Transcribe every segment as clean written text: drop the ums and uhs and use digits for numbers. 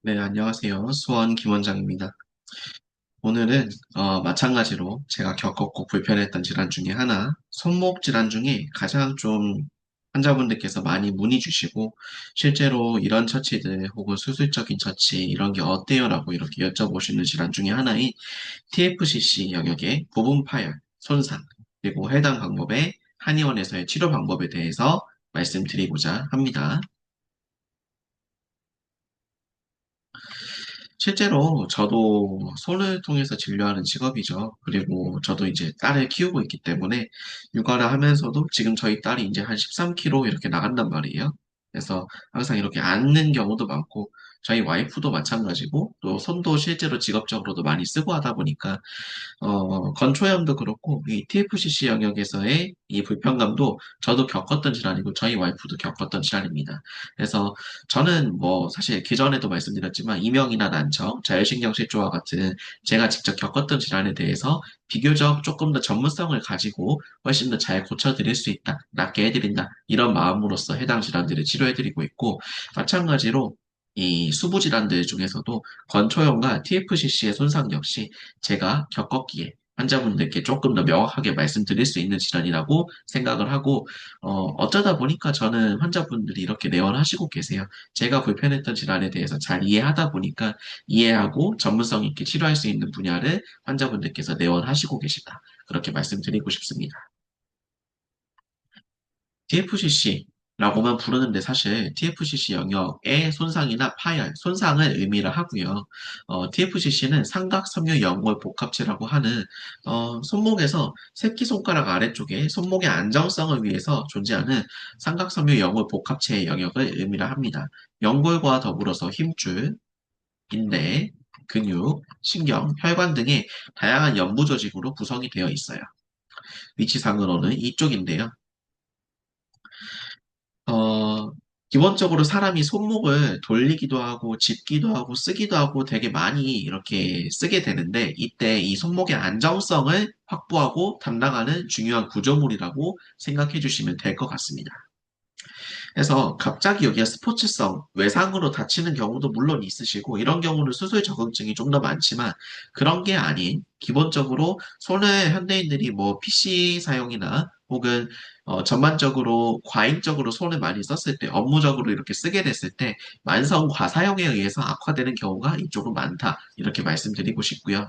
네, 안녕하세요. 수원 김원장입니다. 오늘은 마찬가지로 제가 겪었고 불편했던 질환 중에 하나, 손목 질환 중에 가장 좀 환자분들께서 많이 문의 주시고 실제로 이런 처치들 혹은 수술적인 처치 이런 게 어때요라고 이렇게 여쭤보시는 질환 중에 하나인 TFCC 영역의 부분 파열, 손상, 그리고 해당 방법의 한의원에서의 치료 방법에 대해서 말씀드리고자 합니다. 실제로 저도 손을 통해서 진료하는 직업이죠. 그리고 저도 이제 딸을 키우고 있기 때문에 육아를 하면서도 지금 저희 딸이 이제 한 13kg 이렇게 나간단 말이에요. 그래서 항상 이렇게 앉는 경우도 많고 저희 와이프도 마찬가지고 또 손도 실제로 직업적으로도 많이 쓰고 하다 보니까 건초염도 그렇고, 이 TFCC 영역에서의 이 불편감도 저도 겪었던 질환이고, 저희 와이프도 겪었던 질환입니다. 그래서 저는 뭐, 사실 기존에도 말씀드렸지만, 이명이나 난청, 자율신경실조와 같은 제가 직접 겪었던 질환에 대해서 비교적 조금 더 전문성을 가지고 훨씬 더 잘 고쳐드릴 수 있다, 낫게 해드린다, 이런 마음으로서 해당 질환들을 치료해드리고 있고, 마찬가지로 이 수부 질환들 중에서도 건초염과 TFCC의 손상 역시 제가 겪었기에 환자분들께 조금 더 명확하게 말씀드릴 수 있는 질환이라고 생각을 하고, 어쩌다 보니까 저는 환자분들이 이렇게 내원하시고 계세요. 제가 불편했던 질환에 대해서 잘 이해하다 보니까 이해하고 전문성 있게 치료할 수 있는 분야를 환자분들께서 내원하시고 계시다. 그렇게 말씀드리고 싶습니다. TFCC라고만 부르는데 사실 TFCC 영역의 손상이나 파열, 손상을 의미를 하고요. TFCC는 삼각섬유 연골 복합체라고 하는 손목에서 새끼손가락 아래쪽에 손목의 안정성을 위해서 존재하는 삼각섬유 연골 복합체의 영역을 의미를 합니다. 연골과 더불어서 힘줄, 인대, 근육, 신경, 혈관 등의 다양한 연부 조직으로 구성이 되어 있어요. 위치상으로는 이쪽인데요. 어, 기본적으로 사람이 손목을 돌리기도 하고 짚기도 하고 쓰기도 하고 되게 많이 이렇게 쓰게 되는데 이때 이 손목의 안정성을 확보하고 담당하는 중요한 구조물이라고 생각해 주시면 될 것 같습니다. 그래서 갑자기 여기가 스포츠성, 외상으로 다치는 경우도 물론 있으시고, 이런 경우는 수술 적응증이 좀 더 많지만, 그런 게 아닌, 기본적으로 손을 현대인들이 뭐 PC 사용이나 혹은 전반적으로 과잉적으로 손을 많이 썼을 때, 업무적으로 이렇게 쓰게 됐을 때, 만성 과사용에 의해서 악화되는 경우가 이쪽은 많다. 이렇게 말씀드리고 싶고요.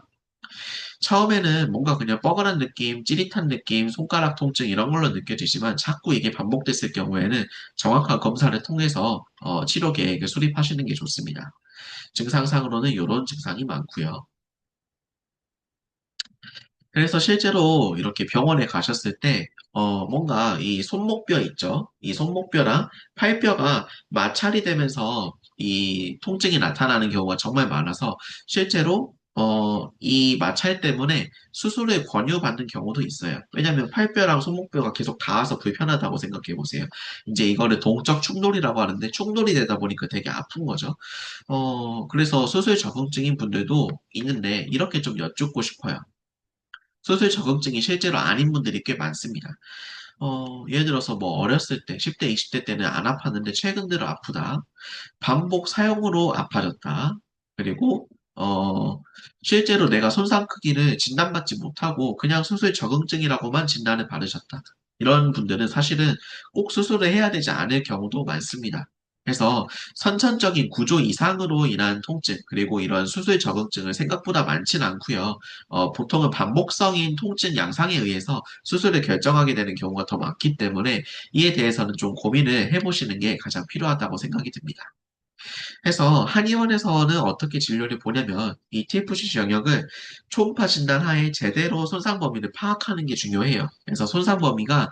처음에는 뭔가 그냥 뻐근한 느낌, 찌릿한 느낌, 손가락 통증 이런 걸로 느껴지지만 자꾸 이게 반복됐을 경우에는 정확한 검사를 통해서 치료 계획을 수립하시는 게 좋습니다. 증상상으로는 이런 증상이 많고요. 그래서 실제로 이렇게 병원에 가셨을 때, 뭔가 이 손목뼈 있죠? 이 손목뼈랑 팔뼈가 마찰이 되면서 이 통증이 나타나는 경우가 정말 많아서 실제로 이 마찰 때문에 수술을 권유받는 경우도 있어요. 왜냐하면 팔뼈랑 손목뼈가 계속 닿아서 불편하다고 생각해 보세요. 이제 이거를 동적 충돌이라고 하는데 충돌이 되다 보니까 되게 아픈 거죠. 그래서 수술 적응증인 분들도 있는데 이렇게 좀 여쭙고 싶어요. 수술 적응증이 실제로 아닌 분들이 꽤 많습니다. 예를 들어서 뭐 어렸을 때, 10대, 20대 때는 안 아팠는데 최근 들어 아프다. 반복 사용으로 아파졌다. 그리고, 실제로 내가 손상 크기를 진단받지 못하고 그냥 수술 적응증이라고만 진단을 받으셨다. 이런 분들은 사실은 꼭 수술을 해야 되지 않을 경우도 많습니다. 그래서 선천적인 구조 이상으로 인한 통증, 그리고 이런 수술 적응증은 생각보다 많진 않고요. 보통은 반복성인 통증 양상에 의해서 수술을 결정하게 되는 경우가 더 많기 때문에 이에 대해서는 좀 고민을 해보시는 게 가장 필요하다고 생각이 듭니다. 해서 한의원에서는 어떻게 진료를 보냐면 이 TFCC 영역을 초음파 진단 하에 제대로 손상 범위를 파악하는 게 중요해요. 그래서 손상 범위가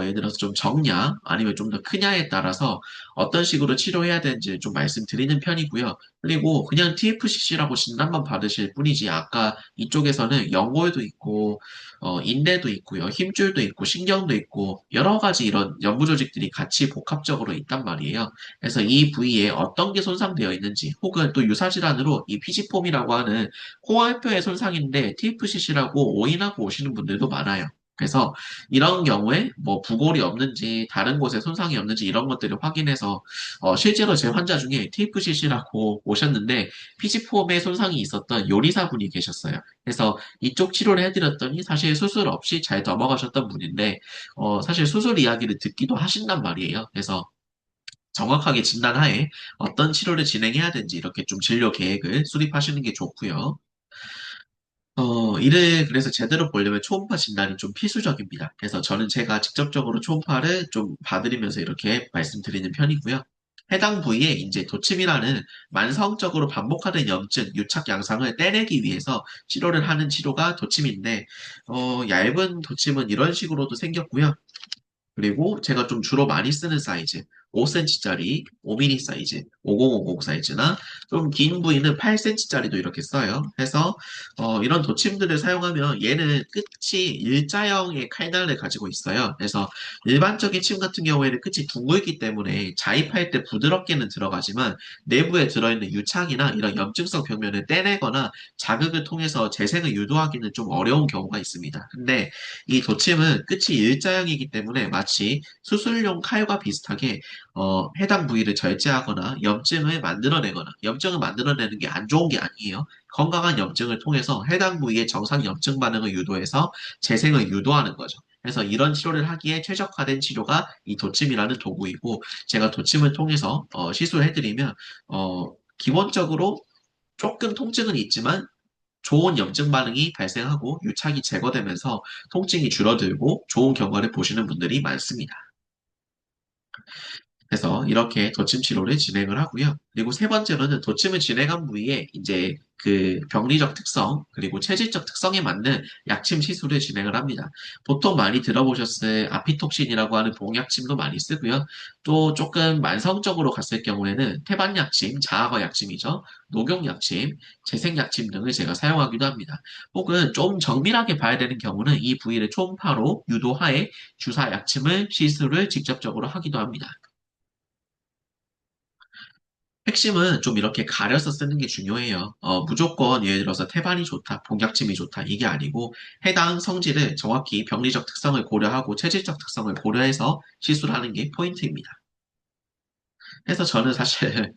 예를 들어서 좀 적냐 아니면 좀 더 크냐에 따라서 어떤 식으로 치료해야 되는지 좀 말씀드리는 편이고요. 그리고 그냥 TFCC라고 진단만 받으실 뿐이지 아까 이쪽에서는 연골도 있고 인대도 있고요. 힘줄도 있고 신경도 있고 여러 가지 이런 연부 조직들이 같이 복합적으로 있단 말이에요. 그래서 이 부위에 어떤 게 손상되어 있는지, 혹은 또 유사질환으로 이 피지폼이라고 하는 홍알뼈의 손상인데 TFCC라고 오인하고 오시는 분들도 많아요. 그래서 이런 경우에 뭐 부골이 없는지 다른 곳에 손상이 없는지 이런 것들을 확인해서 실제로 제 환자 중에 TFCC라고 오셨는데 피지폼에 손상이 있었던 요리사분이 계셨어요. 그래서 이쪽 치료를 해드렸더니 사실 수술 없이 잘 넘어가셨던 분인데 사실 수술 이야기를 듣기도 하신단 말이에요. 그래서 정확하게 진단하에 어떤 치료를 진행해야 되는지 이렇게 좀 진료 계획을 수립하시는 게 좋고요. 이를 그래서 제대로 보려면 초음파 진단이 좀 필수적입니다. 그래서 저는 제가 직접적으로 초음파를 좀 봐드리면서 이렇게 말씀드리는 편이고요. 해당 부위에 이제 도침이라는 만성적으로 반복하는 염증, 유착 양상을 떼내기 위해서 치료를 하는 치료가 도침인데, 얇은 도침은 이런 식으로도 생겼고요. 그리고 제가 좀 주로 많이 쓰는 사이즈, 5cm짜리 5mm 사이즈, 5050 사이즈나 좀 긴 부위는 8cm짜리도 이렇게 써요. 해서 이런 도침들을 사용하면 얘는 끝이 일자형의 칼날을 가지고 있어요. 그래서 일반적인 침 같은 경우에는 끝이 둥글기 때문에 자입할 때 부드럽게는 들어가지만 내부에 들어있는 유착이나 이런 염증성 표면을 떼내거나 자극을 통해서 재생을 유도하기는 좀 어려운 경우가 있습니다. 근데 이 도침은 끝이 일자형이기 때문에 마치 수술용 칼과 비슷하게 해당 부위를 절제하거나 염증을 만들어내는 게 안 좋은 게 아니에요. 건강한 염증을 통해서 해당 부위의 정상 염증 반응을 유도해서 재생을 유도하는 거죠. 그래서 이런 치료를 하기에 최적화된 치료가 이 도침이라는 도구이고 제가 도침을 통해서 시술해드리면 기본적으로 조금 통증은 있지만 좋은 염증 반응이 발생하고 유착이 제거되면서 통증이 줄어들고 좋은 결과를 보시는 분들이 많습니다. 그래서 이렇게 도침 치료를 진행을 하고요. 그리고 세 번째로는 도침을 진행한 부위에 이제 그 병리적 특성 그리고 체질적 특성에 맞는 약침 시술을 진행을 합니다. 보통 많이 들어보셨을 아피톡신이라고 하는 봉약침도 많이 쓰고요. 또 조금 만성적으로 갔을 경우에는 태반약침, 자아거 약침이죠. 녹용약침, 재생약침 등을 제가 사용하기도 합니다. 혹은 좀 정밀하게 봐야 되는 경우는 이 부위를 초음파로 유도하에 주사 약침을 시술을 직접적으로 하기도 합니다. 핵심은 좀 이렇게 가려서 쓰는 게 중요해요. 무조건 예를 들어서 태반이 좋다, 복약침이 좋다, 이게 아니고 해당 성질을 정확히 병리적 특성을 고려하고 체질적 특성을 고려해서 시술하는 게 포인트입니다. 그래서 저는 사실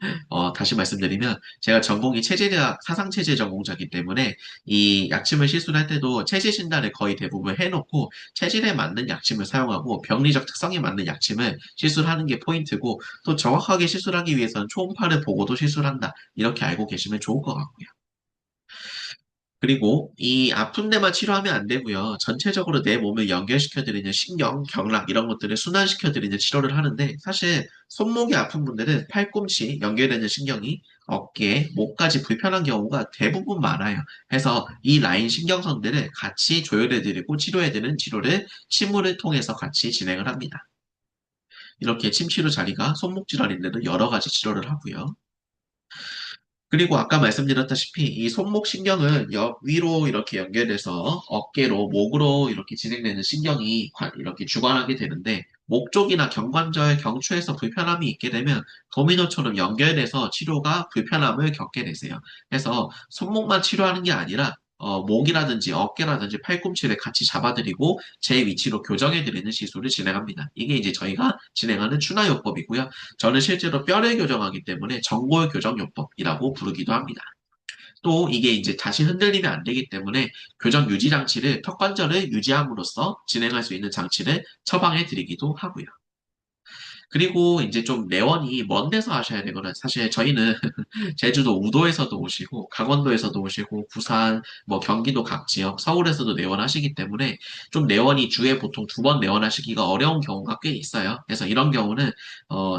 다시 말씀드리면 제가 전공이 체제대학 사상체제 전공자이기 때문에 이 약침을 시술할 때도 체질 진단을 거의 대부분 해놓고 체질에 맞는 약침을 사용하고 병리적 특성에 맞는 약침을 시술하는 게 포인트고 또 정확하게 시술하기 위해서는 초음파를 보고도 시술한다 이렇게 알고 계시면 좋을 것 같고요. 그리고 이 아픈 데만 치료하면 안 되고요. 전체적으로 내 몸을 연결시켜드리는 신경, 경락 이런 것들을 순환시켜드리는 치료를 하는데 사실 손목이 아픈 분들은 팔꿈치 연결되는 신경이 어깨, 목까지 불편한 경우가 대부분 많아요. 그래서 이 라인 신경선들을 같이 조절해드리고 치료해드리는 치료를 침물을 통해서 같이 진행을 합니다. 이렇게 침치료 자리가 손목 질환인데도 여러 가지 치료를 하고요. 그리고 아까 말씀드렸다시피 이 손목 신경은 옆 위로 이렇게 연결돼서 어깨로 목으로 이렇게 진행되는 신경이 이렇게 주관하게 되는데 목 쪽이나 경관절, 경추에서 불편함이 있게 되면 도미노처럼 연결돼서 치료가 불편함을 겪게 되세요. 그래서 손목만 치료하는 게 아니라 목이라든지 어깨라든지 팔꿈치를 같이 잡아드리고 제 위치로 교정해드리는 시술을 진행합니다. 이게 이제 저희가 진행하는 추나요법이고요. 저는 실제로 뼈를 교정하기 때문에 정골 교정요법이라고 부르기도 합니다. 또 이게 이제 다시 흔들리면 안 되기 때문에 교정 유지 장치를 턱관절을 유지함으로써 진행할 수 있는 장치를 처방해 드리기도 하고요. 그리고 이제 좀 내원이 먼 데서 하셔야 되거나 사실 저희는 제주도 우도에서도 오시고 강원도에서도 오시고 부산 뭐 경기도 각 지역 서울에서도 내원하시기 때문에 좀 내원이 주에 보통 2번 내원하시기가 어려운 경우가 꽤 있어요. 그래서 이런 경우는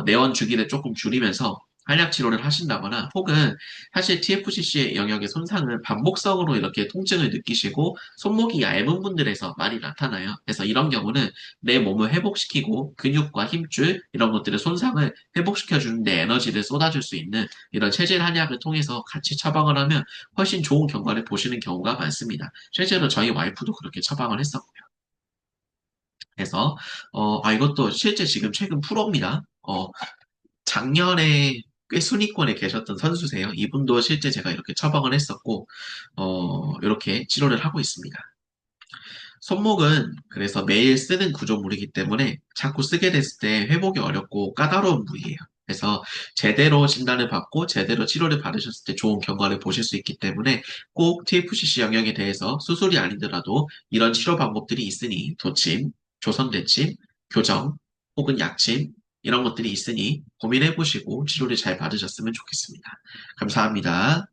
내원 주기를 조금 줄이면서 한약 치료를 하신다거나 혹은 사실 TFCC 영역의 손상은 반복성으로 이렇게 통증을 느끼시고 손목이 얇은 분들에서 많이 나타나요. 그래서 이런 경우는 내 몸을 회복시키고 근육과 힘줄 이런 것들의 손상을 회복시켜 주는데 에너지를 쏟아줄 수 있는 이런 체질 한약을 통해서 같이 처방을 하면 훨씬 좋은 결과를 보시는 경우가 많습니다. 실제로 저희 와이프도 그렇게 처방을 했었고요. 그래서 이것도 실제 지금 최근 프로입니다. 작년에 꽤 순위권에 계셨던 선수세요. 이분도 실제 제가 이렇게 처방을 했었고 이렇게 치료를 하고 있습니다. 손목은 그래서 매일 쓰는 구조물이기 때문에 자꾸 쓰게 됐을 때 회복이 어렵고 까다로운 부위예요. 그래서 제대로 진단을 받고 제대로 치료를 받으셨을 때 좋은 결과를 보실 수 있기 때문에 꼭 TFCC 영역에 대해서 수술이 아니더라도 이런 치료 방법들이 있으니 도침, 조선대침, 교정, 혹은 약침 이런 것들이 있으니 고민해 보시고 치료를 잘 받으셨으면 좋겠습니다. 감사합니다.